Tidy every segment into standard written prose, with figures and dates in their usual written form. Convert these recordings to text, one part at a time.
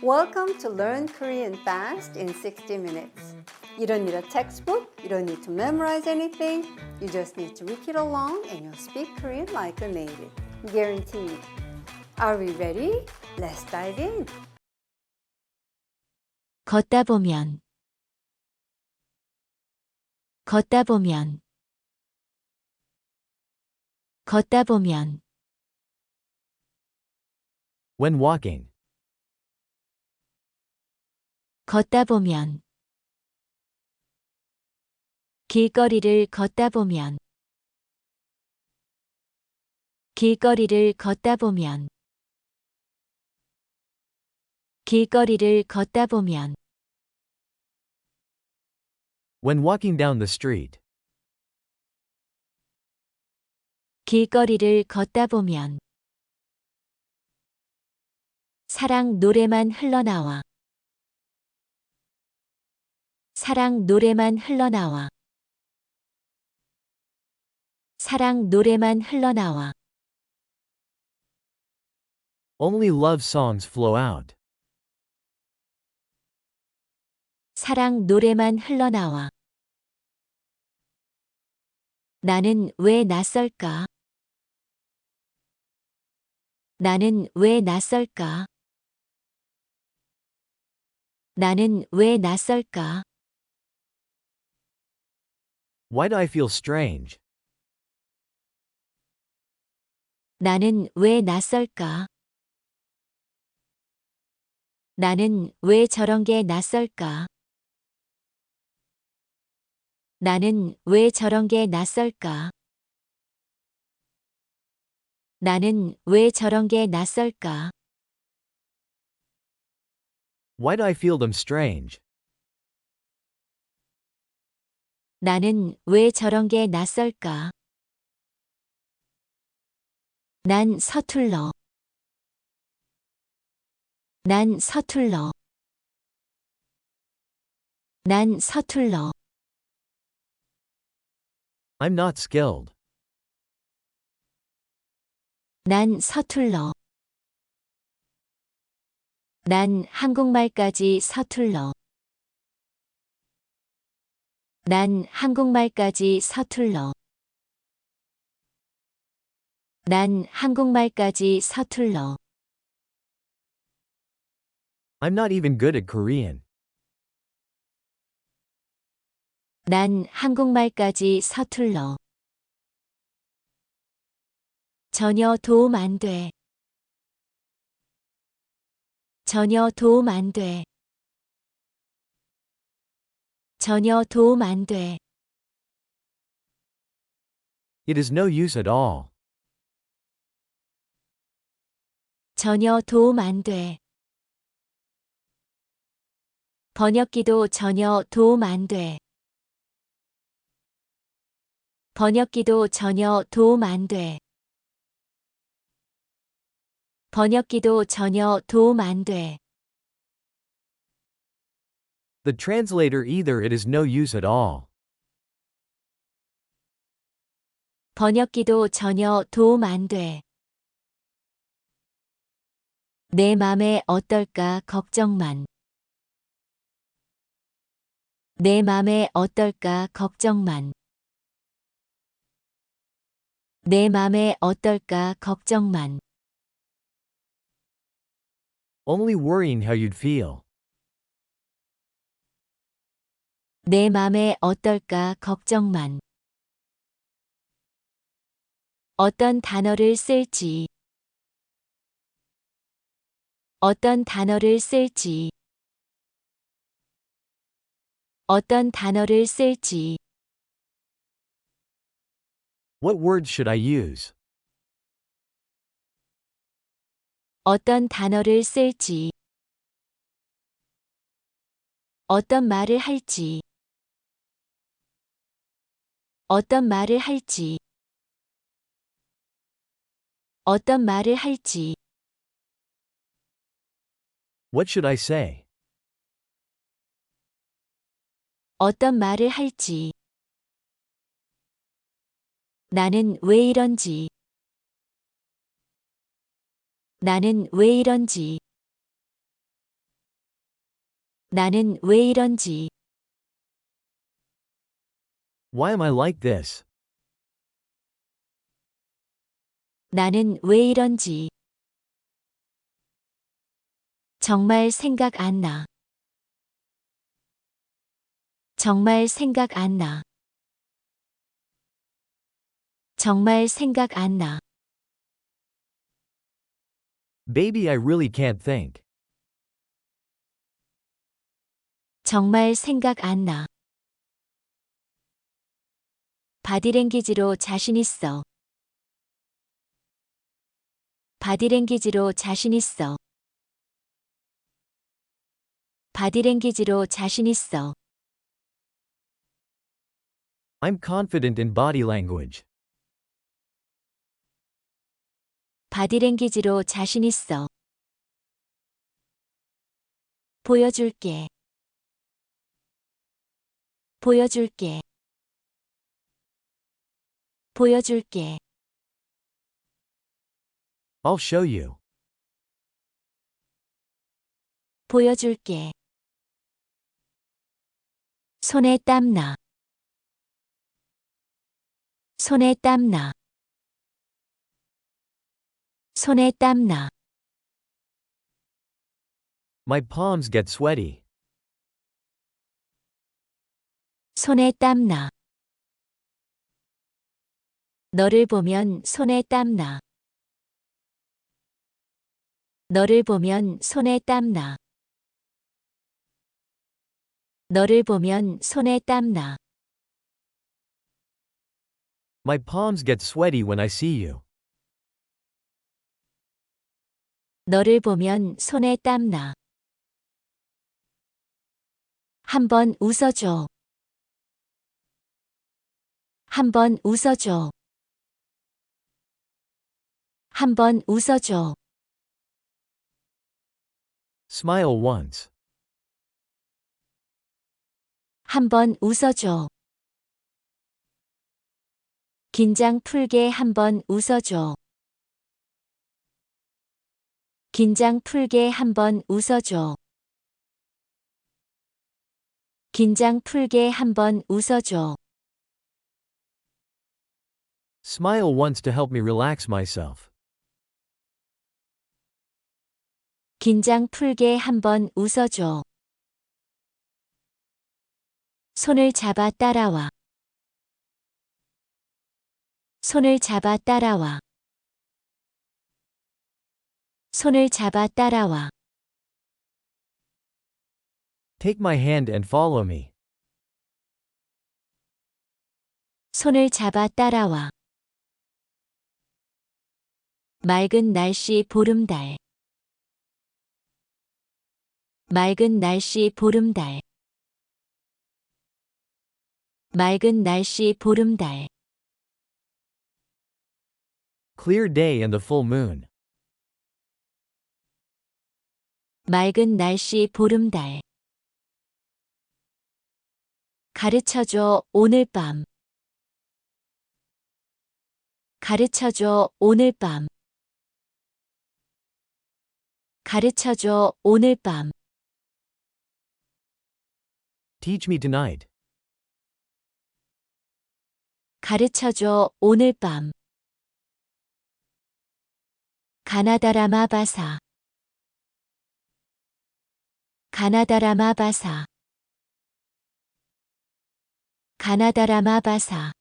Welcome to Learn Korean Fast in 60 minutes. You don't need a textbook, you don't need to memorize anything. You just need to repeat along and you'll speak Korean like a native. Guaranteed. Are we ready? Let's dive in. 걷다 보면 걷다 보면 걷다 보면 When walking. 걷다 보면 길거리를 걷다 보면 길거리를 걷다 보면 길거리를 걷다 보면 When walking down the street. 길거리를 걷다 보면 사랑 노래만 흘러나와 사랑 노래만 흘러나와 사랑 노래만 흘러나와 Only love songs flow out. 사랑 노래만 흘러나와 나는 왜 낯설까? 나는 왜 낯설까? 나는 왜 낯설까? Why do I feel strange? 나는 왜 낯설까? 나는 왜 저런 게 낯설까? 나는 왜 저런 게 낯설까? 나는 왜 저런 게 낯설까? Why do I feel them strange? 나는 왜 저런 게 낯설까? 난 서툴러. 난 서툴러. 난 서툴러. I'm not skilled. 난 서툴러. 난 한국말까지 서툴러. 난 한국말까지 서툴러. 난 한국말까지 서툴러. I'm not even good at Korean. 난 한국말까지 서툴러. 전혀 도움 안 돼. 전혀 도움 안 돼. 전혀 도움 안 돼. It is no use at all. 전혀 도움 안 돼. 번역기도 전혀 도움 안 돼. 번역기도 전혀 도움 안 돼. 번역기도 전혀 도움 안 돼. The translator either it is no use at all. 번역기도 전혀 도움 안 돼. 내 맘에 어떨까 걱정만. 내 맘에 어떨까 걱정만. 내 맘에 어떨까 걱정만. Only worrying how you'd feel. 내 맘에 어떨까 걱정만. 어떤 단어를 쓸지. 어떤 단어를 쓸지. 어떤 단어를 쓸지. What words should I use? 어떤 단어를 쓸지. 어떤 말을 할지. 어떤 말을 할지. 어떤 말을 할지. What should I say? 어떤 말을 할지. 나는 왜 이런지. 나는 왜 이런지. 나는 왜 이런지. Why am I like this? 나는 왜 이런지. 정말 생각 안 나. 정말 생각 안 나. 정말 생각 안 나. Baby, I really can't think. 정말 생각 안 나. 바디랭귀지로 자신 있어. 바디랭귀지로 자신 있어. 바디랭귀지로 자신 있어. I'm confident in body language. 바디랭귀지로 자신 있어. 보여줄게. 보여줄게. 보여줄게. I'll show you. 보여줄게. 손에 땀나. 손에 땀나. 손에 땀나. My palms get sweaty. 손에 땀나. 너를 보면 손에 땀나. 너를 보면 손에 땀나. 너를 보면 손에 땀나. My palms get sweaty when I see you. 너를 보면 손에 땀나. 한번 웃어줘. 한번 웃어줘. 한번 웃어줘. Smile once. 한번 웃어줘. 긴장 풀게 한번 웃어줘. 긴장 풀게 한번 웃어줘. 긴장 풀게 한번 웃어줘. Smile once to help me relax myself. 긴장 풀게 한번 웃어줘. 손을 잡아 따라와. 손을 잡아 따라와. 손을 잡아 따라와. Take my hand and follow me. 손을 잡아 따라와. 맑은 날씨 보름달. 맑은 날씨 보름달. 맑은 날씨 보름달. Clear day and the full moon. 맑은 날씨 보름달. 가르쳐줘 오늘 밤. 가르쳐줘 오늘 밤. 가르쳐줘 오늘 밤. Teach me tonight. 가르쳐줘 오늘 밤. 가나다라마 바사. 가나다라마 바사. 가나다라마 바사.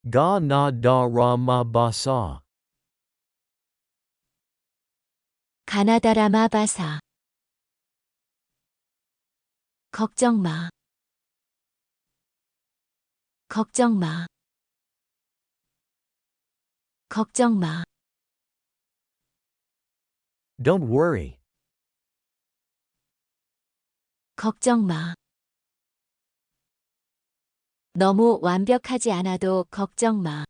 Ga na da ra ma ba sa. 가나다라마 바사. 걱정 마. 걱정 마. 걱정 마. Don't worry. 걱정 마. 너무 완벽하지 않아도 걱정 마.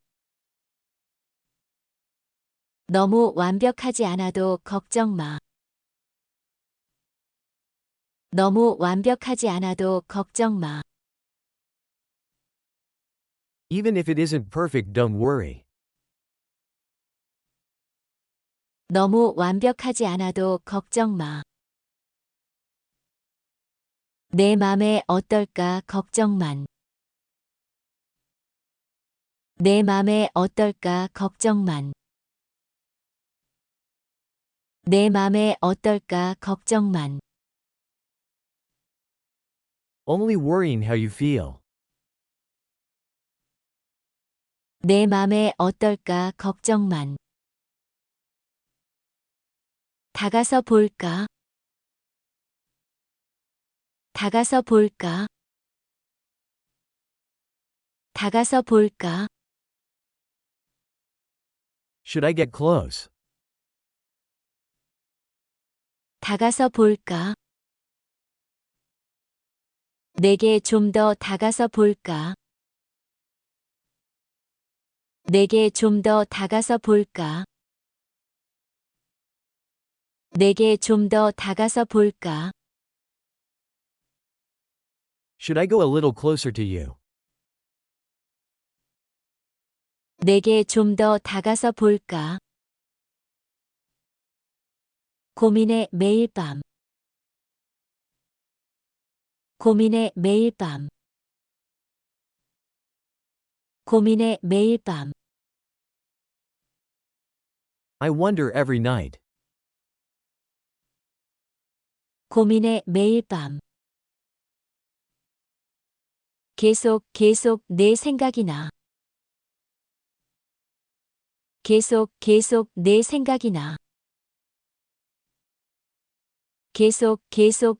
너무 완벽하지 않아도 걱정 마. 너무 완벽하지 않아도 걱정 마. Even if it isn't perfect, don't worry. 너무 완벽하지 않아도 걱정 마. 내 맘에 어떨까 걱정만. 내 맘에 어떨까 걱정만. 내 맘에 어떨까 걱정만. Only worrying how you feel. 내 맘에 어떨까 걱정만. 다가서 볼까? 다가서 볼까? 다가서 볼까? Should I get close? 다가서 볼까? 내게 좀 더 다가서 볼까? 내게 좀 더 다가서 볼까? 내게 좀 더 다가서 볼까? Should I go a little closer to you? 내게 좀 더 다가서 볼까? 고민의 매일 밤. 고민의 매일 밤. 고민의 매일 밤. I wonder every night. 고민의 매일 밤. 계속 내 생각이 나. 계속 내 생각이 나. 계속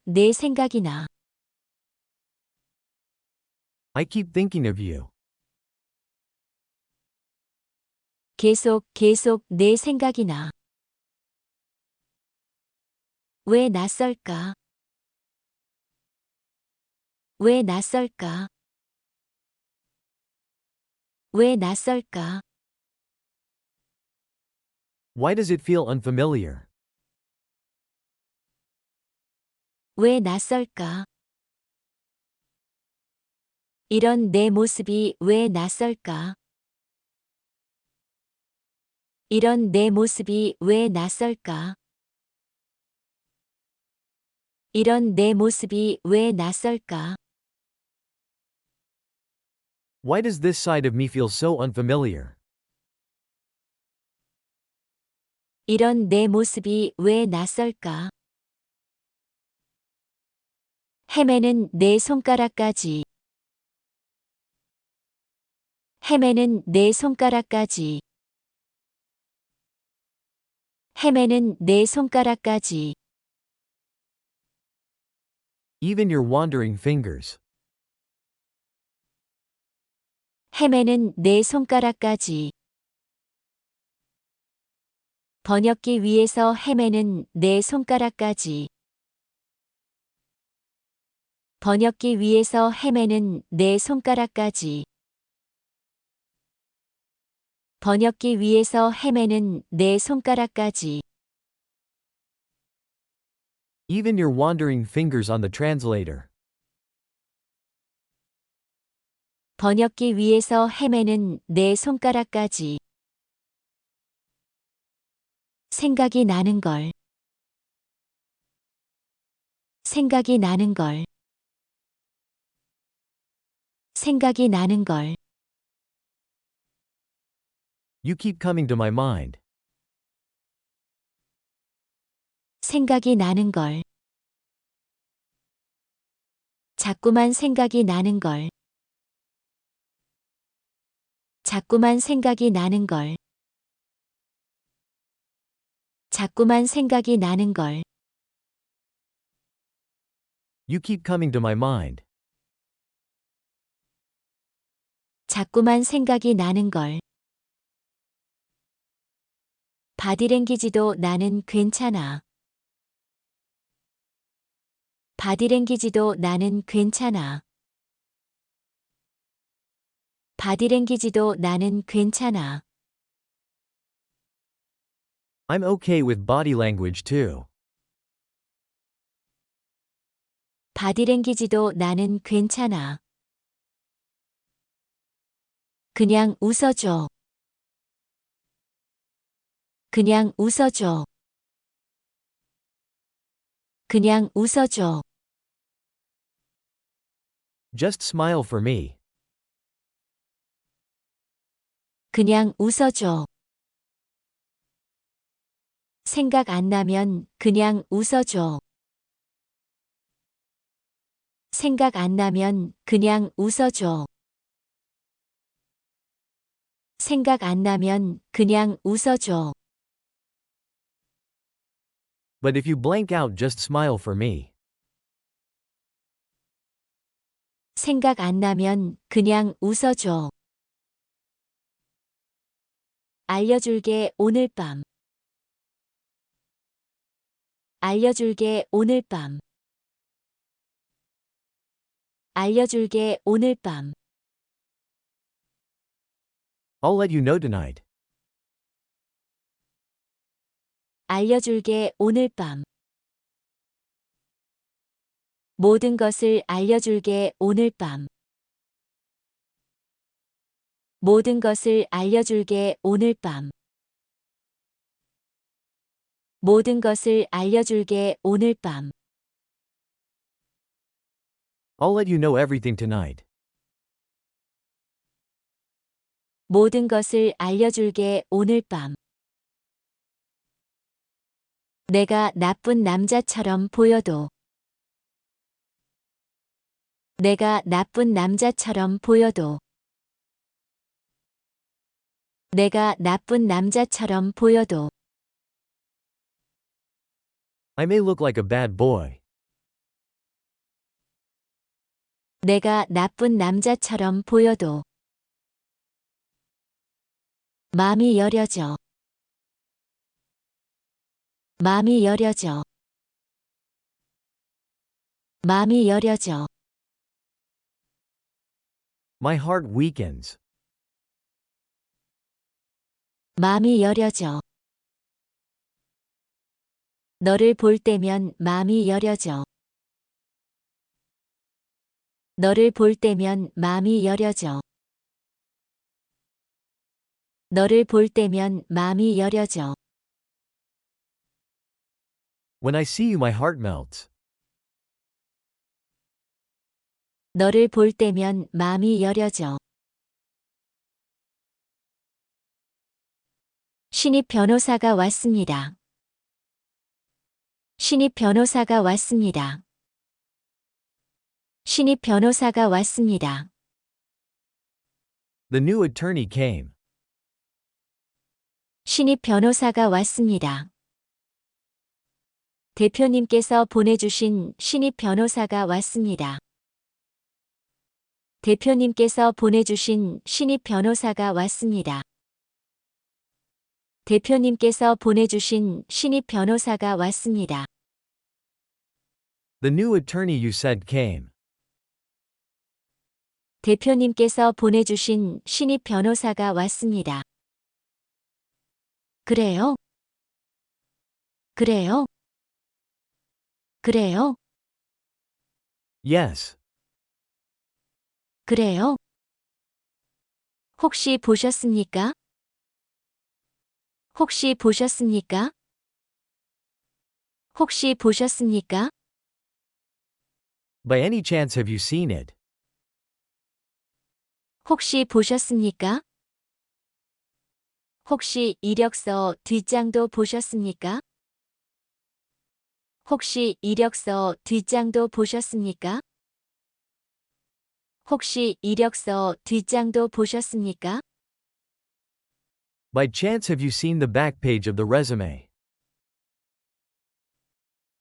내 생각이 나. I keep thinking of you. 계속 내 생각이 나. 왜 낯설까? 왜 낯설까? 왜 낯설까? Why does it feel unfamiliar? 왜 낯설까? 이런 내 모습이 왜 낯설까? 이런 내 모습이 왜 낯설까? 이런 내 모습이 왜 낯설까? Why does this side of me feel so unfamiliar? 이런 내 모습이 왜 낯설까? 헤매는 내 손가락까지. 헤매는 내 손가락까지. 헤매는 내 손가락까지. Even your wandering fingers. 헤매는 내 손가락까지. 번역기 위에서 헤매는 내 손가락까지. 번역기 위에서 헤매는 내 손가락까지. 번역기 위에서 헤매는 내 손가락까지. Even your wandering fingers on the translator. 번역기 위에서 헤매는 내 손가락까지. 생각이 나는 걸. 생각이 나는 걸. 생각이 나는 걸. You keep coming to my mind. 생각이 나는 걸. 자꾸만 생각이 나는 걸. 자꾸만 생각이 나는 걸. 자꾸만 생각이 나는 걸. You keep coming to my mind. 자꾸만 생각이 나는 걸. 바디랭귀지도 나는 괜찮아. 바디랭귀지도 나는 괜찮아. 바디랭귀지도 나는 괜찮아. I'm okay with body language too. 바디랭귀지도 나는 괜찮아. 그냥 웃어줘. 그냥 웃어줘. 그냥 웃어줘. Just smile for me. 그냥 웃어줘. 생각 안 나면 그냥 웃어줘. 생각 안 나면 그냥 웃어줘. 생각 안 나면 그냥 웃어줘. But if you blank out, just smile for me. 생각 안 나면 그냥 웃어줘. 알려줄게 오늘 밤. 알려줄게 오늘 밤. 알려줄게 오늘 밤. I'll let you know tonight. 알려줄게 오늘 밤. 모든 것을 알려줄게 오늘 밤. 모든 것을 알려줄게 오늘 밤. 모든 것을 알려줄게 오늘 밤. I'll let you know everything tonight. 모든 것을 알려줄게 오늘 밤. 내가 나쁜 남자처럼 보여도 내가 나쁜 남자처럼 보여도 내가 나쁜 남자처럼 보여도 I may look like a bad boy. 내가 나쁜 남자처럼 보여도 마음이 여려져 마음이 여려져 마음이 여려져 My heart weakens. 마음이 여려져 너를 볼 때면 마음이 여려져 너를 볼 때면 마음이 여려져 너를 볼 때면 마음이 여려져 When I see you, my heart melts. 너를 볼 때면 마음이 여려져 신입 변호사가 왔습니다. 신입 변호사가 왔습니다. 신입 변호사가 왔습니다. The new attorney came. 신입 변호사가 왔습니다. 대표님께서 보내주신 신입 변호사가 왔습니다. 대표님께서 보내주신 신입 변호사가 왔습니다. 대표님께서 보내주신 신입 변호사가 왔습니다. The new attorney you said came. 대표님께서 보내주신 신입 변호사가 왔습니다. 그래요? 그래요? 그래요? Yes. 그래요? 혹시 보셨습니까? 혹시 보셨습니까? 혹시 보셨습니까? By any chance, have you seen it? 혹시 보셨습니까? 혹시 이력서 뒷장도 보셨습니까? 혹시 이력서 뒷장도 보셨습니까? 혹시 이력서 뒷장도 보셨습니까? By chance, have you seen the back page of the resume?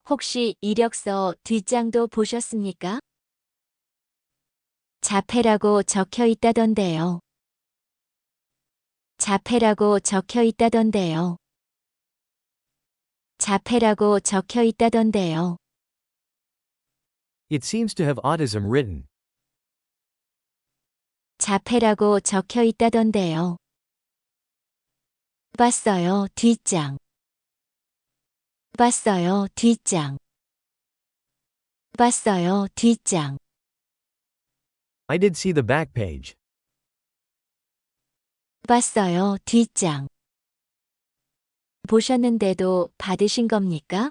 혹시 이력서 뒷장도 보셨습니까? 자폐라고 적혀 있다던데요. 자폐라고 적혀 있다던데요. 자폐라고 적혀 있다던데요. It seems to have autism written. 자폐라고 적혀 있다던데요. 봤어요, 뒷장. 봤어요, 뒷장. 봤어요, 뒷장. I did see the back page. 봤어요, 뒷장. 보셨는데도 받으신 겁니까?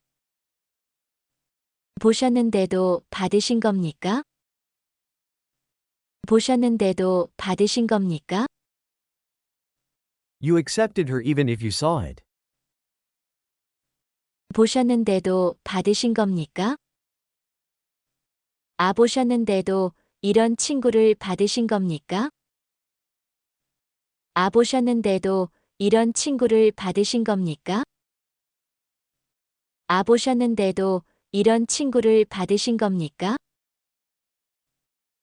보셨는데도 받으신 겁니까? 보셨는데도 받으신 겁니까? You accepted her even if you saw it. 보셨는데도 받으신 겁니까? 보셨는데도 이런 친구를 받으신 겁니까? 보셨는데도 이런 친구를 받으신 겁니까? 보셨는데도 이런 친구를 받으신 겁니까?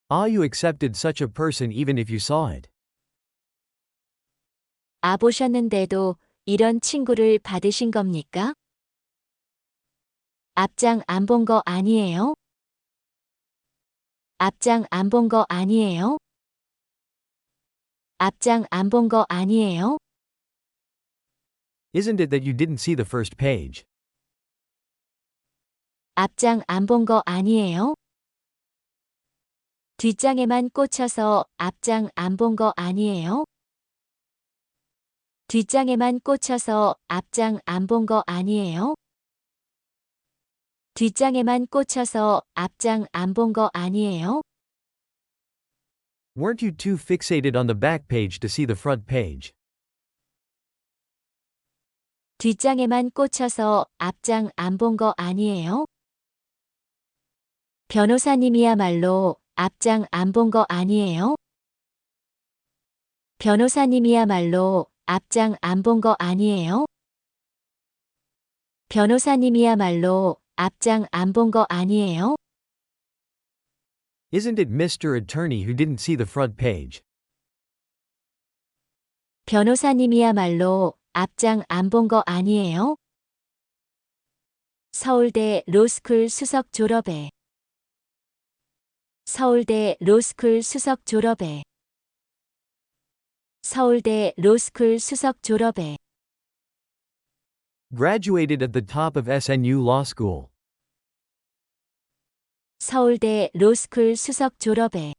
You accepted such a person even if you saw it. 보셨는데도 이런 친구를 받으신 겁니까? 앞장 안 본 거 아니에요? 앞장 안 본 거 아니에요? 앞장 안 본 거 아니에요? Isn't it that you didn't see the first page? 앞장 안 본 거 아니에요? 뒷장에만 꽂혀서 앞장 안 본 거 아니에요? 뒷장에만 꽂혀서 앞장 안 본 거 아니에요? 뒷장에만 꽂혀서 앞장 안 본 거 아니에요? Weren't you too fixated on the back page to see the front page? 뒷장에만 꽂혀서 앞장 안 본 거 아니에요? 변호사님이야말로 앞장 안 본 거 아니에요? 변호사님이야말로 앞장 안 본 거 아니에요? 변호사님이야말로 앞장 안 본 거 아니에요? Isn't it Mr. Attorney who didn't see the front page? 변호사님이야말로 앞장 안 본 거 아니에요? 서울대 로스쿨 수석 졸업에 서울대 로스쿨 수석 졸업에 서울대 로스쿨 수석 졸업에 Graduated at the top of SNU Law School. 서울대 로스쿨 수석 졸업에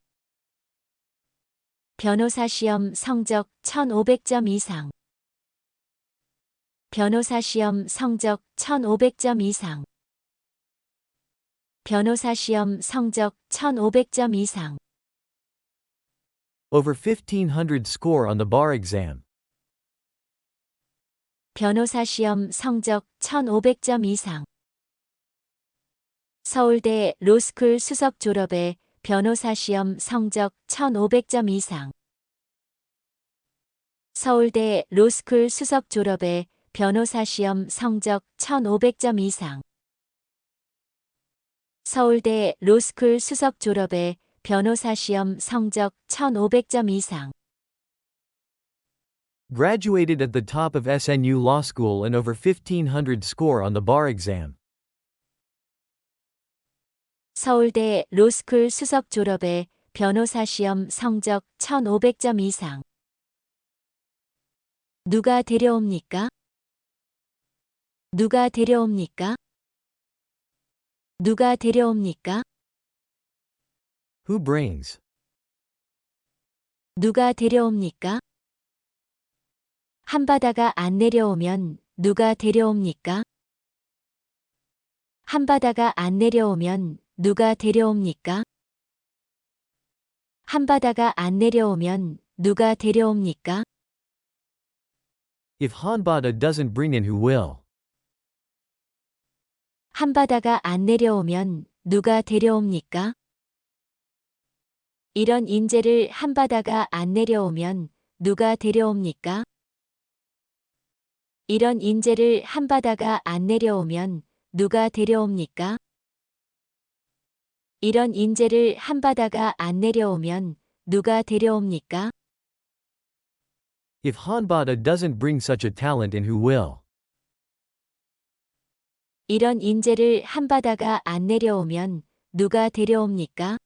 변호사 시험 성적 1500점 이상 변호사 시험 성적 1500점 이상 변호사 시험 성적 1500점 이상 Over 1500 score on the bar exam. 변호사 시험 성적 1500점 이상 서울대 로스쿨 수석 졸업에 변호사 시험 성적 1500점 이상 서울대 로스쿨 수석 졸업에 변호사 시험 성적 1500점 이상 서울대 로스쿨 수석 졸업에 변호사 시험 성적 1500점 이상 Graduated at the top of SNU Law School and over 1500 score on the bar exam. 서울대 로스쿨 수석 졸업에 변호사 시험 성적 1500점 이상 누가 데려옵니까? 누가 데려옵니까? 누가 데려옵니까? Who brings? 누가 데려옵니까? 한바다가 안 내려오면 누가 데려옵니까? 한바다가 안 내려오면 누가 데려옵니까? 한바다가 안 내려오면 누가 데려옵니까? If Hanbada doesn't bring in, who will? 한바다가 안 내려오면 누가 데려옵니까? 이런 인재를 한바다가 안 내려오면 누가 데려옵니까? 이런 인재를 한바다가 안 내려오면 누가 데려옵니까? 이런 인재를 한바다가 안 내려오면 누가 데려옵니까? If Hanbada doesn't bring such a talent in, who will? 이런 인재를 한바다가 안 내려오면 누가 데려옵니까?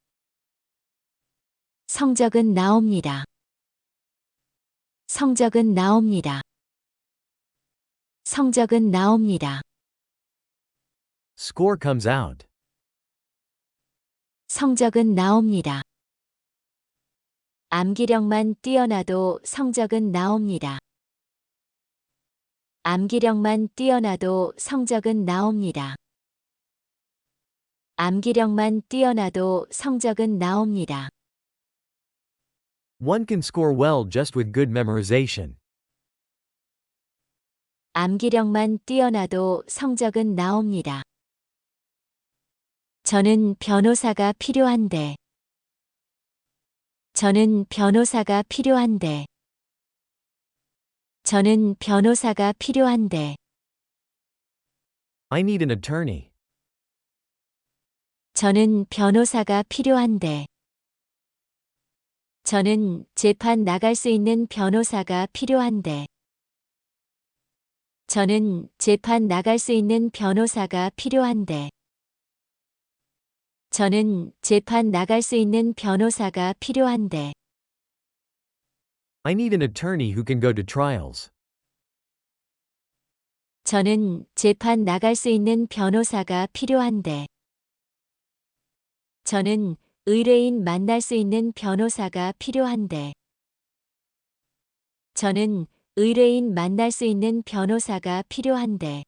성적은 나옵니다. 성적은 나옵니다. 성적은 나옵니다. Score comes out. 성적은 나옵니다. 암기력만 뛰어나도 성적은 나옵니다. 암기력만 뛰어나도 성적은 나옵니다. 암기력만 뛰어나도 성적은 나옵니다. One can score well just with good memorization. 암기력만 뛰어나도 성적은 나옵니다. 저는 변호사가 필요한데. 저는 변호사가 필요한데. 저는 변호사가 필요한데. I need an attorney. 저는 변호사가 필요한데. 저는 재판 나갈 수 있는 변호사가 필요한데. 저는 재판 나갈 수 있는 변호사가 필요한데. 저는 재판 나갈 수 있는 변호사가 필요한데. I need an attorney who can go to trials. 저는 재판 나갈 수 있는 변호사가 필요한데. 저는 의뢰인 만날 수 있는 변호사가 필요한데. 저는 의뢰인 만날 수 있는 변호사가 필요한데.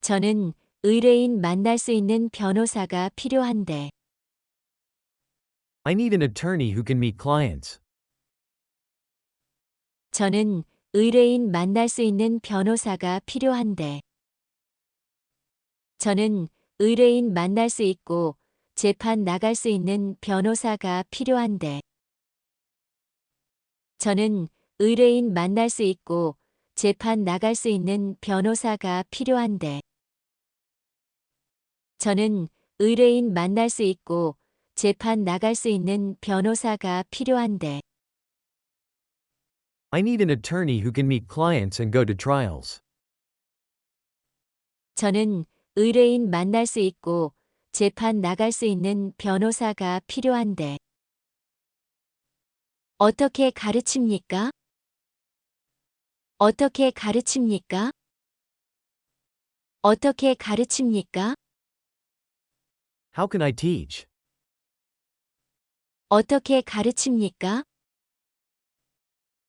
저는 의뢰인 만날 수 있는 변호사가 필요한데. I need an attorney who can meet clients. 저는 의뢰인 만날 수 있는 변호사가 필요한데. 저는 의뢰인 만날 수 있고 재판 나갈 수 있는 변호사가 필요한데. 저는 의뢰인 만날 수 있고 재판 나갈 수 있는 변호사가 필요한데. 저는 의뢰인 만날 수 있고 재판 나갈 수 있는 변호사가 필요한데. I need an attorney who can meet clients and go to trials. 저는 의뢰인 만날 수 있고 재판 나갈 수 있는 변호사가 필요한데. 어떻게 가르칩니까? 어떻게 가르칩니까? 어떻게 가르칩니까? How can I teach? 어떻게 가르칩니까?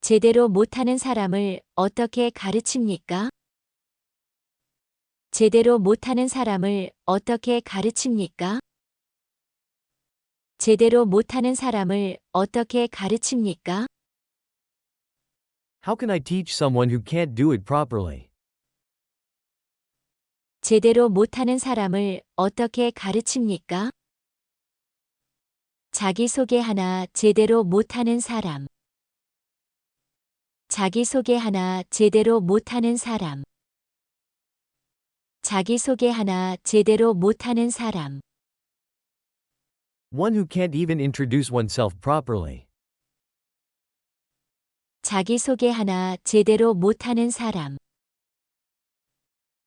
제대로 못하는 사람을 어떻게 가르칩니까? 제대로 못하는 사람을 어떻게 가르칩니까? 제대로 못하는 사람을 어떻게 가르칩니까? How can I teach someone who can't do it properly? 제대로 못하는 사람을 어떻게 가르칩니까? 자기소개하나 제대로 못하는 사람. 자기소개하나 제대로 못하는 사람. 자기소개하나 제대로 못하는 사람. One who can't even introduce oneself properly. 자기소개하나 제대로 못하는 사람.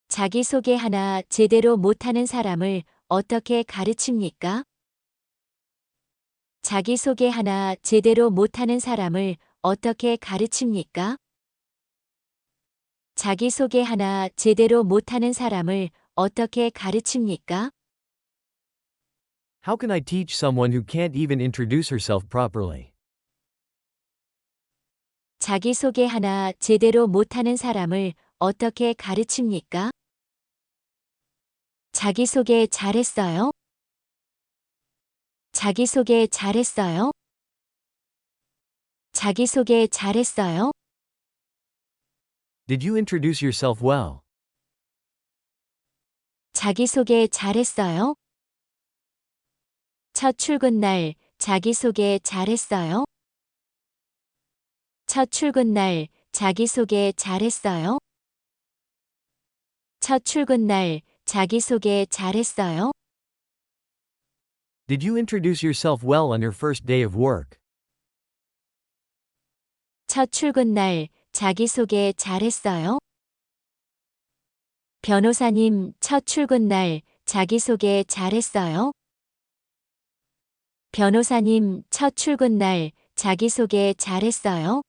자기소개하나 제대로 못하는 사람을 어떻게 가르칩니까? 자기소개하나 제대로 못하는 사람을 어떻게 가르칩니까? 자기소개하나 제대로 못하는 사람을 어떻게 가르칩니까? How can I teach someone who can't even introduce herself properly? 자기소개하나 제대로 못하는 사람을 어떻게 가르칩니까? 자기소개 잘했어요? 자기소개 잘했어요? 자기소개 잘했어요? Did you introduce yourself well? 자기소개 잘했어요? 첫 출근날 자기소개 잘했어요? 첫 출근날 자기소개 잘했어요? 첫 출근날 자기소개 잘했어요? Did you introduce yourself well on your first day of work? 첫 출근날 자기소개 잘했어요? 변호사님, 첫 출근날 자기소개 잘했어요? 변호사님, 첫 출근날 자기소개 잘했어요?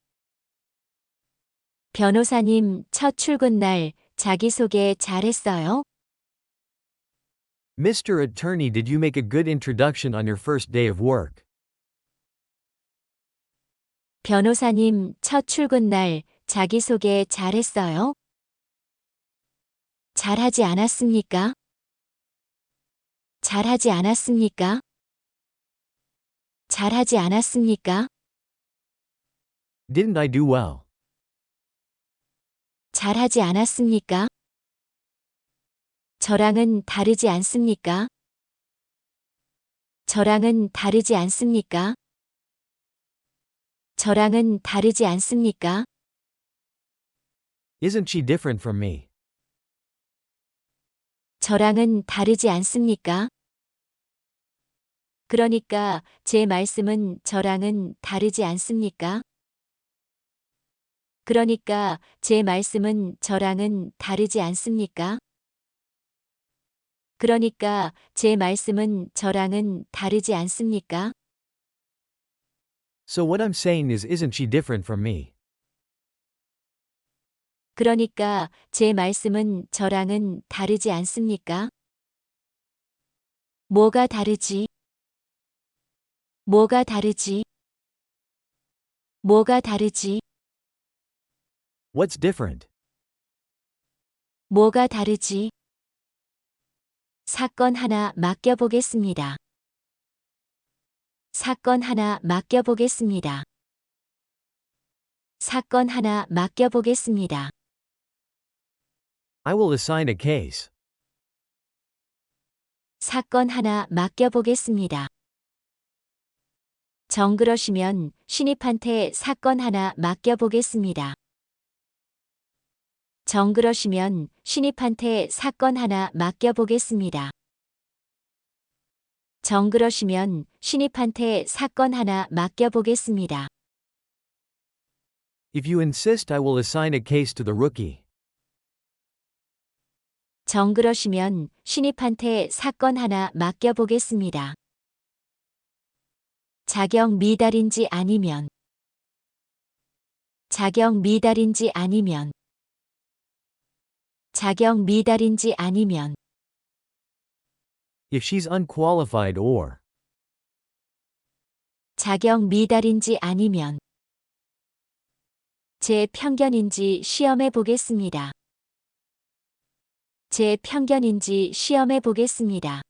변호사님, 첫 출근날 자기소개 잘했어요? Mr. Attorney, did you make a good introduction on your first day of work? 변호사님, 첫 출근날 자기소개 잘했어요? 잘하지 않았습니까? 잘하지 않았습니까? 잘하지 않았습니까? Didn't I do well? 잘하지 않았습니까? 저랑은 다르지 않습니까? 저랑은 다르지 않습니까? 저랑은 다르지 않습니까? Isn't she different from me? 저랑은 다르지 않습니까? 그러니까 제 말씀은 저랑은 다르지 않습니까? 그러니까 제 말씀은 저랑은 다르지 않습니까? 그러니까 제 말씀은 저랑은 다르지 않습니까? So what I'm saying is, isn't she different from me? 그러니까 제 말씀은 저랑은 다르지 않습니까? 뭐가 다르지? 뭐가 다르지? 뭐가 다르지? What's different? 뭐가 다르지? 사건 하나 맡겨보겠습니다. 사건 하나 맡겨보겠습니다. 사건 하나 맡겨보겠습니다. I will assign a case. 사건 하나 맡겨보겠습니다. 정 그러시면 신입한테 사건 하나 맡겨보겠습니다. 정 그러시면 신입한테 사건 하나 맡겨보겠습니다. 정 그러시면 신입한테 사건 하나 맡겨보겠습니다. If you insist, I will assign a case to the rookie. 정 그러시면 신입한테 사건 하나 맡겨보겠습니다. 자격 미달인지 아니면 자격 미달인지 아니면 자격 미달인지 아니면 If she's unqualified or 자격 미달인지 아니면 제 편견인지 시험해 보겠습니다. 제 편견인지 시험해 보겠습니다.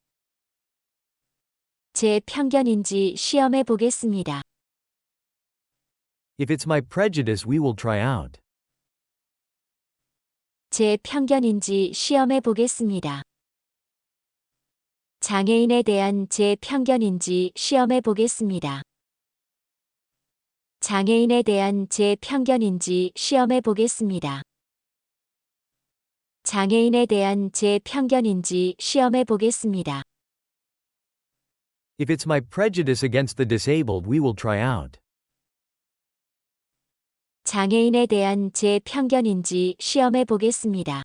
제 편견인지 시험해 보겠습니다. if it's my prejudice, we will try out. 제 편견인지 시험해 보겠습니다. 장애인에 대한 제 편견인지 시험해 보겠습니다. 장애인에 대한 제 편견인지 시험해 보겠습니다. 장애인에 대한 제 편견인지 시험해 보겠습니다. If it's my prejudice against the disabled, we will try out. 장애인에 대한 제 편견인지 시험해 보겠습니다.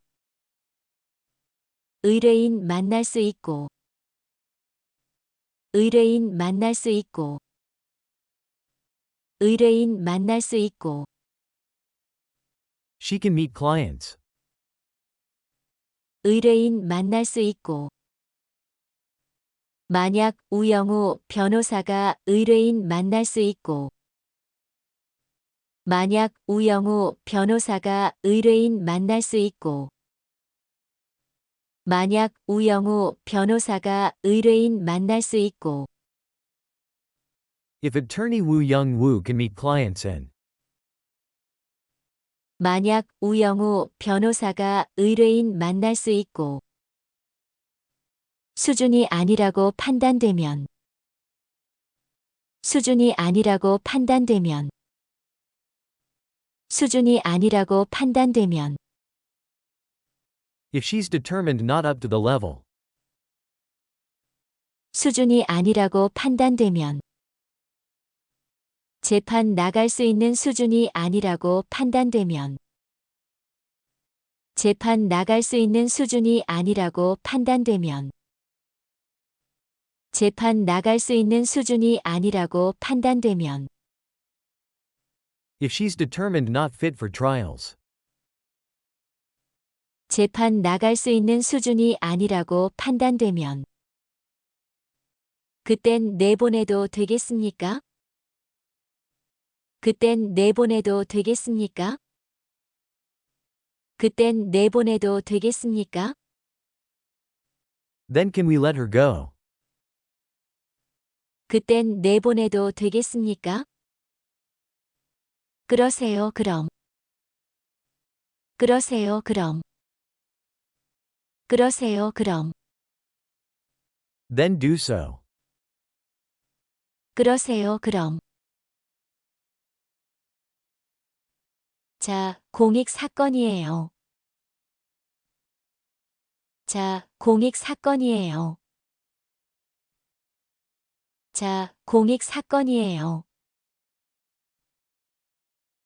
의뢰인 만날 수 있고 의뢰인 만날 수 있고 의뢰인 만날 수 있고 She can meet clients. 의뢰인 만날 수 있고 만약 우영우 변호사가 의뢰인 만날 수 있고 만약 우영우 변호사가 의뢰인 만날 수 있고 만약 우영우 변호사가 의뢰인 만날 수 있고 If attorney Woo Young-woo can meet clients and 만약 우영우 변호사가 의뢰인 만날 수 있고 수준이 아니라고 판단되면 수준이 아니라고 판단되면 수준이 아니라고 판단되면 if she's determined not up to the level. 수준이 아니라고 판단되면 재판 나갈 수 있는 수준이 아니라고 판단되면 재판 나갈 수 있는 수준이 아니라고 판단되면 재판 나갈 수 있는 수준이 아니라고 판단되면 If she's determined not fit for trials. 재판 나갈 수 있는 수준이 아니라고 판단되면 그땐 내보내도 되겠습니까? 그땐 내보내도 되겠습니까? 그땐 내보내도 되겠습니까? Then can we let her go? 그땐 내보내도 되겠습니까? 그러세요, 그럼. 그러세요, 그럼. 그러세요, 그럼. Then do so. 그러세요, 그럼. 자, 공익 사건이에요. 자, 공익 사건이에요. 자, 공익 사건이에요.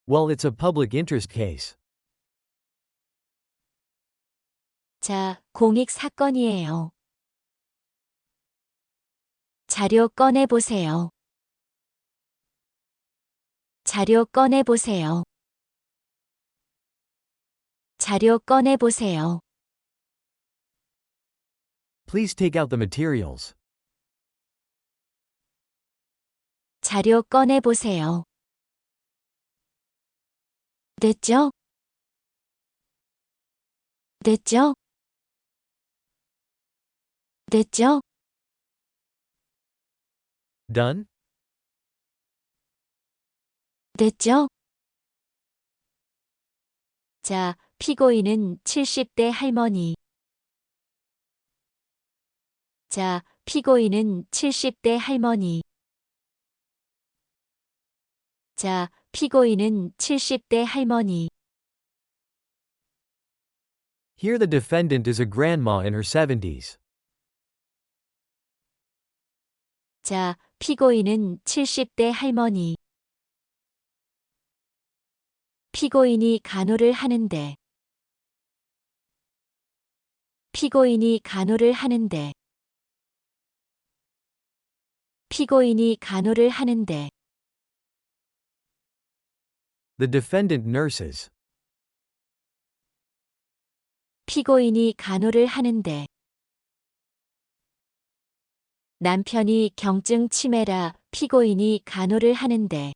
Well, it's a public interest case. 자, 공익 사건이에요. 자료 꺼내보세요. 자료 꺼내보세요. 자료 꺼내보세요. Please take out the materials. 자료 꺼내보세요. 됐죠? 됐죠? 됐죠? Done? 됐죠? 자, 피고인은 70대 할머니. 자, 피고인은 70대 할머니. 자, 피고인은 70대 할머니. Here the defendant is a grandma in her 70s. 자, 피고인은 70대 할머니. 피고인이 간호를 하는데. 피고인이 간호를 하는데. 피고인이 간호를 하는데. The defendant nurses. 피고인이 간호를 하는데. 남편이 경증 치매라 피고인이 간호를 하는데.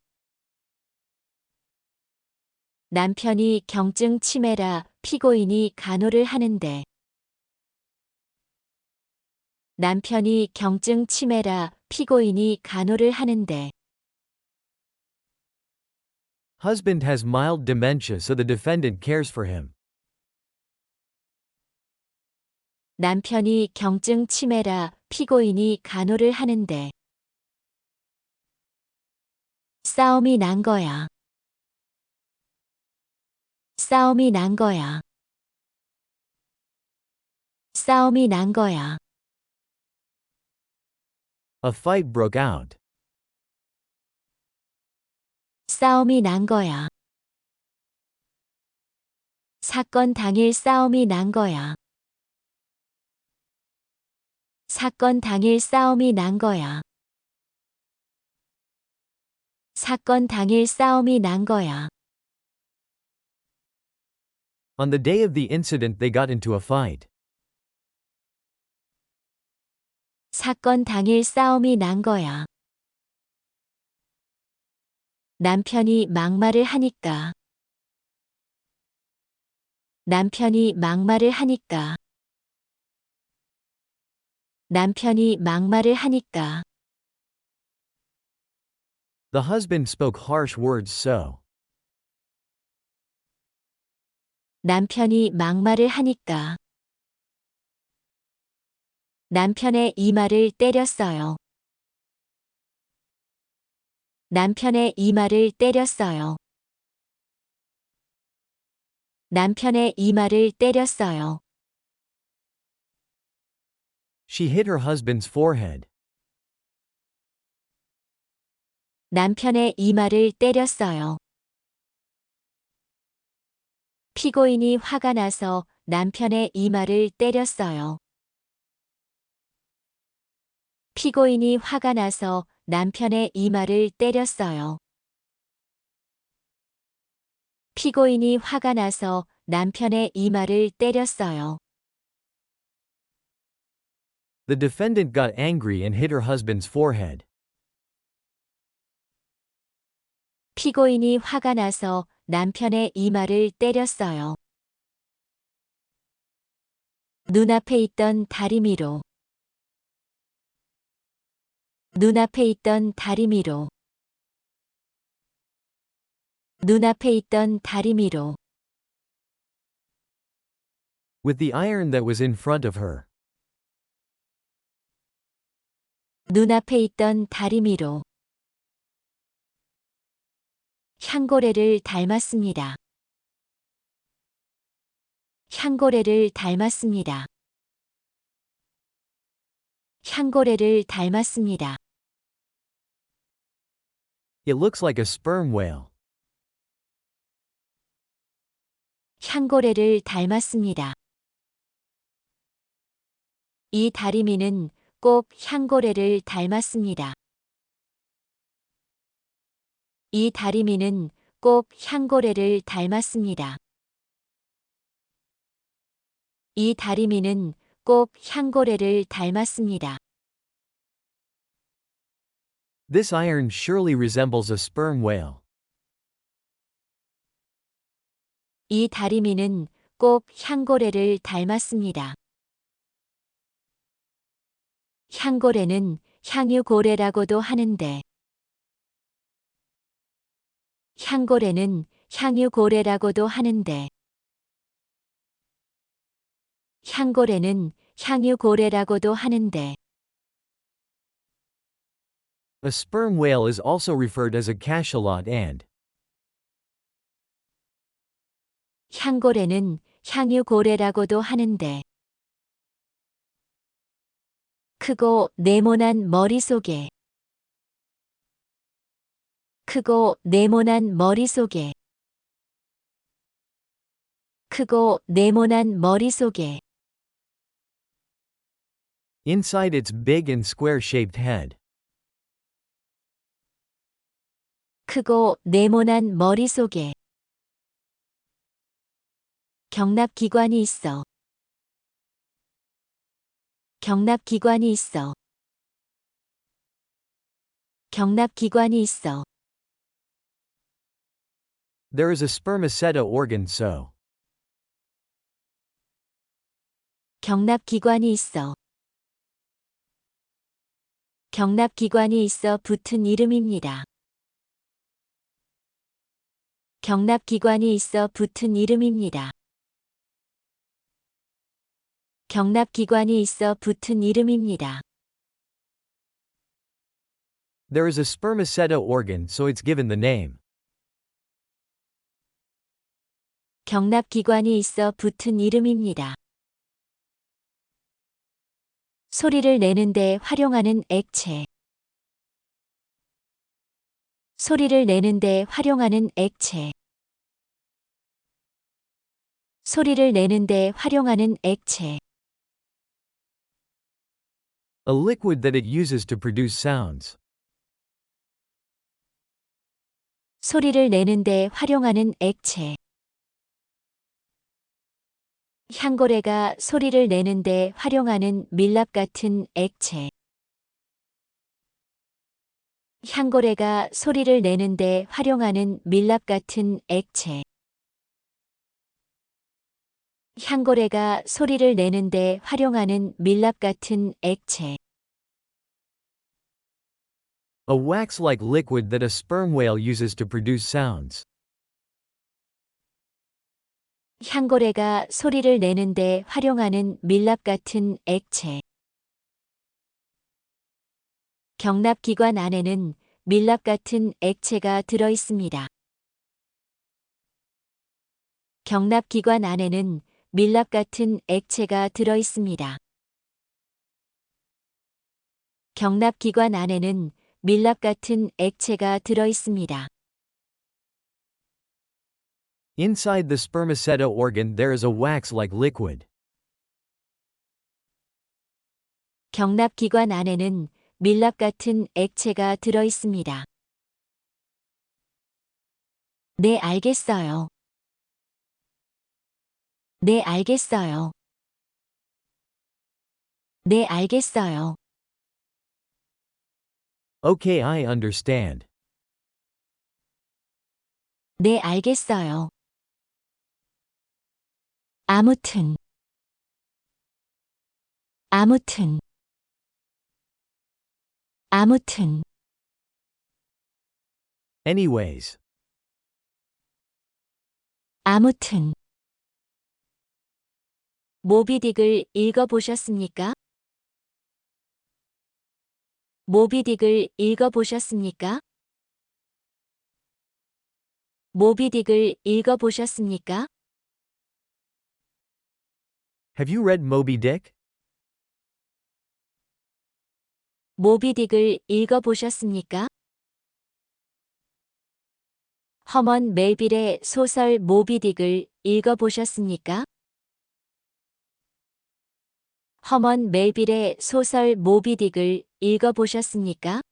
남편이 경증 치매라 피고인이 간호를 하는데. 남편이 경증 치매라 피고인이 간호를 하는데. Husband has mild dementia, so the defendant cares for him. 남편이 경증 치매라 피고인이 간호를 하는데. 싸움이 난 거야. 싸움이 난 거야. 싸움이 난 거야. A fight broke out. 싸움이 난 거야. 사건 당일 싸움이 난 거야. 사건 당일 싸움이 난 거야. 사건 당일 싸움이 난 거야. On the day of the incident, they got into a fight. 사건 당일 싸움이 난 거야. 남편이 막말을 하니까. 남편이 막말을 하니까. 남편이 막말을 하니까. The husband spoke harsh words, so. 남편이 막말을 하니까. 남편의 이마를 때렸어요. 남편의 이마를 때렸어요. 남편의 이마를 때렸어요. She hit her husband's forehead. 남편의 이마를 때렸어요. 피고인이 화가 나서 남편의 이마를 때렸어요. 피고인이 화가 나서 남편의 이마를 때렸어요. 피고인이 화가 나서 남편의 이마를 때렸어요. The defendant got angry and hit her husband's forehead. 피고인이 화가 나서 남편의 이마를 때렸어요. 눈앞에 있던 다리미로. 눈앞에 있던 다리미로. 눈앞에 있던 다리미로. With the iron that was in front of her. 눈앞에 있던 다리미로. 향고래를 닮았습니다. 향고래를 닮았습니다. 향고래를 닮았습니다. It looks like a sperm whale. 향고래를 닮았습니다. 이 다리미는 꼭 향고래를 닮았습니다. 이 다리미는 꼭 향고래를 닮았습니다. 이 다리미는 꼭 향고래를 닮았습니다. This iron surely resembles a sperm whale. 이 다리미는 꼭 향고래를 닮았습니다. 향고래는 향유고래라고도 하는데. 향고래는 향유고래라고도 하는데. 향고래는 향유고래라고도 하는데. A sperm whale is also referred as a cachalot and 향고래는 향유고래라고도 하는데. 크고 네모난 머릿속에. 크고 네모난 머릿속에. 크고 네모난 머릿속에. inside its big and square-shaped head. 크고 네모난 머릿속에. 경납기관이 있어. 경납기관이 있어. 경납기관이 있어. There is a spermaceta organ so. 경납기관이 있어. 경납기관이 있어 붙은 이름입니다. 경납기관이 있어 붙은 이름입니다. 경납기관이 있어 붙은 이름입니다. There is a spermaceta organ so it's given the name. 경납기관이 있어 붙은 이름입니다. 소리를 내는데 활용하는 액체. 소리를 내는데 활용하는 액체. 소리를 내는데 활용하는 액체. A liquid that it uses to produce sounds. 소리를 내는데 활용하는 액체. 향고래가 소리를 내는데 활용하는 밀랍 같은 액체. 향고래가 소리를 내는데 활용하는 밀랍 같은 액체. 향고래가 소리를 내는데 활용하는 밀랍 같은 액체. A wax-like liquid that a sperm whale uses to produce sounds. 향고래가 소리를 내는데 활용하는 밀랍 같은 액체. 경납기관 안에는 밀랍 같은 액체가 들어 있습니다. 경납기관 안에는 밀랍 같은 액체가 들어 있습니다. 경납기관 안에는 밀랍 같은 액체가 들어 있습니다. Inside the spermaceta organ there is a wax-like liquid. 경납기관 안에는 밀랍 같은 액체가 들어 있습니다. 네, 알겠어요. 네, 알겠어요. 네, 알겠어요. Okay, I understand. 네, 알겠어요. 아무튼. 아무튼. 아무튼, Anyways. 아무튼. 모비딕을 읽어보셨습니까? 모비딕을 읽어보셨습니까? 모비딕을 읽어보셨습니까? Have you read Moby Dick? 모비딕을 읽어보셨습니까? 허먼 멜빌의 소설 모비딕을 읽어보셨습니까? 허먼 멜빌의 소설 모비딕을 읽어보셨습니까?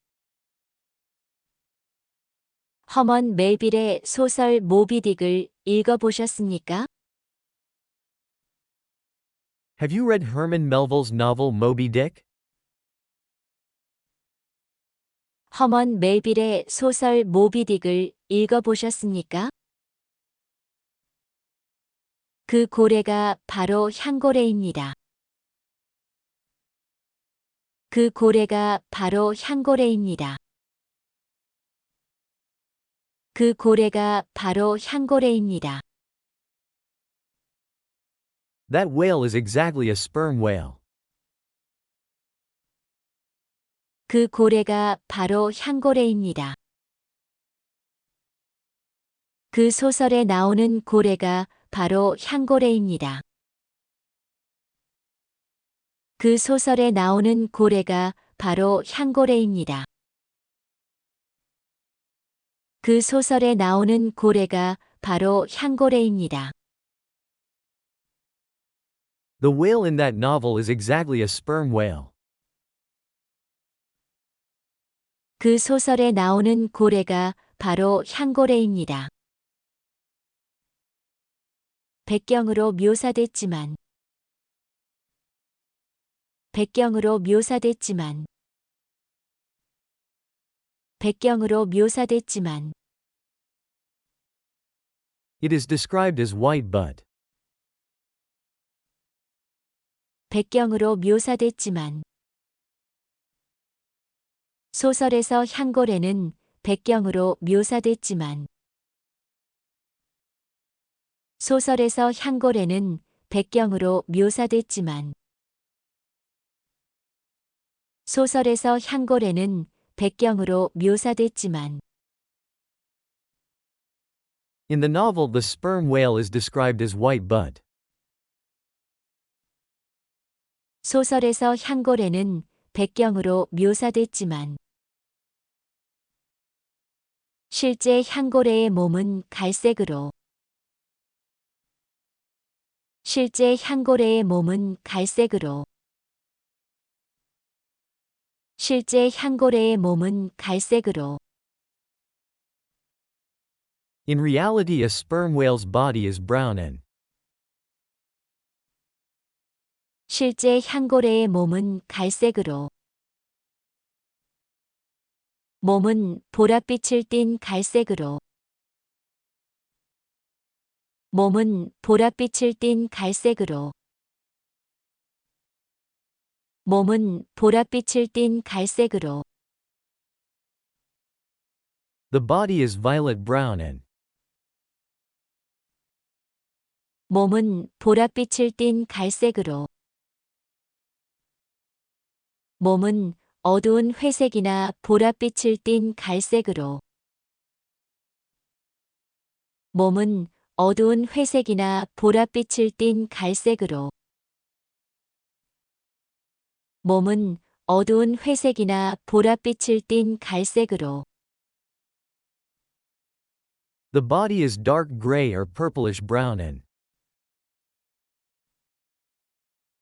허먼 멜빌의 소설 모비딕을 읽어보셨습니까? Have you read Herman Melville's novel Moby Dick? 허먼 멜빌의 소설 모비딕을 읽어보셨습니까? 그 고래가 바로 향고래입니다. 그 고래가 바로 향고래입니다. 그 고래가 바로 향고래입니다. That whale is exactly a sperm whale. 그 고래가 바로 향고래입니다. 그 소설에 나오는 고래가 바로 향고래입니다. 그 소설에 나오는 고래가 바로 향고래입니다. 그 소설에 나오는 고래가 바로 향고래입니다. The whale in that novel is exactly a sperm whale. 그 소설에 나오는 고래가 바로 향고래입니다. 백경으로 묘사됐지만 백경으로 묘사됐지만 백경으로 묘사됐지만 It is described as white but. 백경으로 묘사됐지만 소설에서 향고래는 백경으로 묘사됐지만 소설에서 향고래는 백경으로 묘사됐지만 소설에서 향고래는 백경으로 묘사됐지만 In the novel, the sperm whale is described as white but. 소설에서 향고래는 백경으로 묘사됐지만 실제 향고래의 몸은 갈색으로 실제 향고래의 몸은 갈색으로 실제 향고래의 몸은 갈색으로 In reality, a sperm whale's body is brown and. 실제 향고래의 몸은 갈색으로 몸은 보랏빛을 띤 갈색으로 몸은 보랏빛을 띤 갈색으로 몸은 보랏빛을 띤 갈색으로 The body is violet brown and. 몸은 보랏빛을 띤 갈색으로 몸은 어두운 회색이나 보랏빛을 띤 갈색으로 몸은 어두운 회색이나 보랏빛을 띤 갈색으로 몸은 어두운 회색이나 보랏빛을 띤 갈색으로 The body is dark gray or purplish brown and.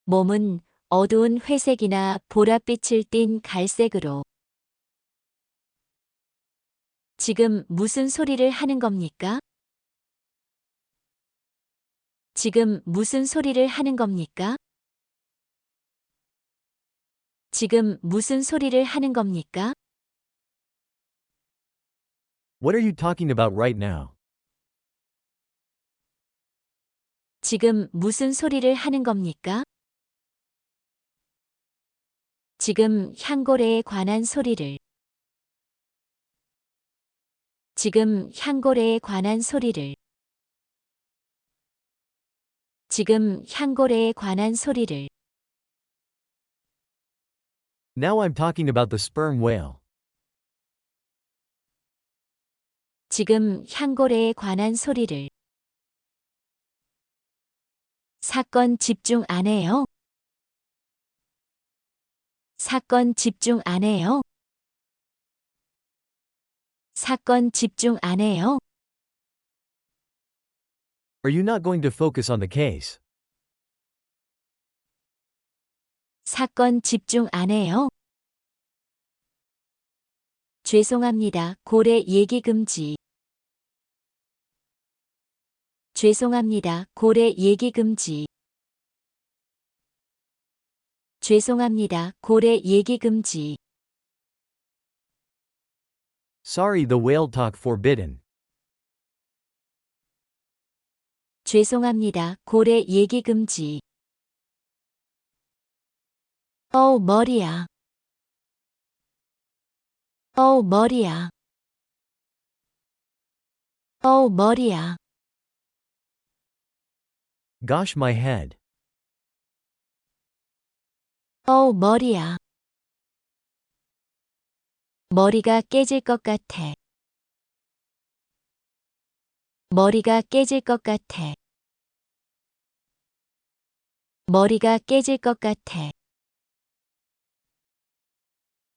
몸은 어두운 회색이나 보랏빛을 띤 갈색으로 지금 무슨 소리를 하는 겁니까? 지금 무슨 소리를 하는 겁니까? 지금 무슨 소리를 하는 겁니까? What are you talking about right now? 지금 무슨 소리를 하는 겁니까? 지금 향고래에 관한 소리를. 지금 향고래에 관한 소리를. 지금 향고래에 관한 소리를. Now I'm talking about the sperm whale. 지금 향고래에 관한 소리를. 사건 집중 안 해요. 사건 집중 안 해요. 사건 집중 안 해요. Are you not going to focus on the case? 사건 집중 안 해요. 죄송합니다. 고래 얘기 금지. 죄송합니다. 고래 얘기 금지. 죄송합니다. 고래 얘기 금지. Sorry, the whale talk forbidden. 죄송합니다. 고래 얘기 금지. 머리야. 머리야. 머리야. Gosh, my head. 머리야. 머리가 깨질 것 같아. 머리가 깨질 것 같아. 머리가 깨질 것 같아.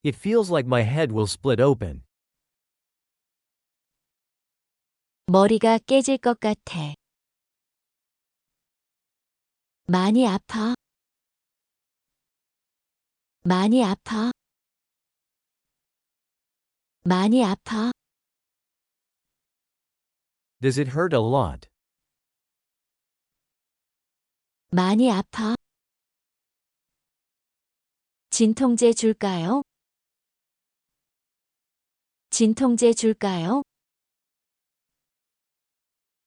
It feels like my head will split open. 머리가 깨질 것 같아. 많이 아파. 많이 아파. 많이 아파. Does it hurt a lot? 많이 아파. 진통제 줄까요? 진통제 줄까요?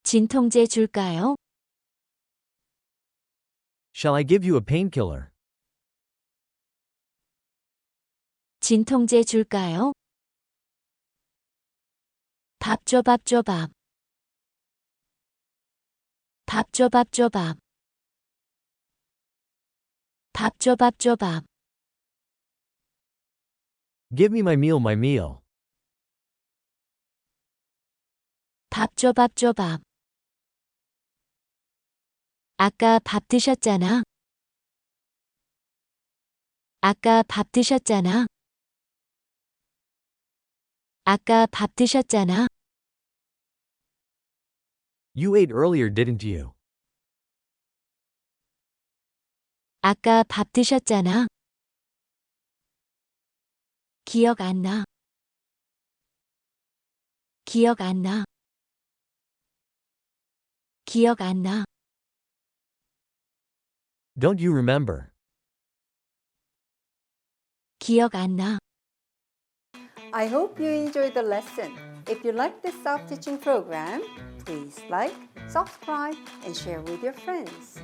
진통제 줄까요? Shall I give you a painkiller? 진통제 줄까요? 밥 줘, 밥 줘, 밥. 밥 줘, 밥 줘, 밥. 밥 줘, 밥 줘, 밥. Give me my meal, my meal. 밥 줘, 밥 줘, 밥. 아까 밥 드셨잖아. 아까 밥 드셨잖아. 아까 밥 드셨잖아. You ate earlier, didn't you? 아까 밥 드셨잖아. 기억 안 나. 기억 안 나. 기억 안 나. Don't you remember? 기억 안 나. I hope you enjoyed the lesson. If you like this self-teaching program, please like, subscribe, and share with your friends.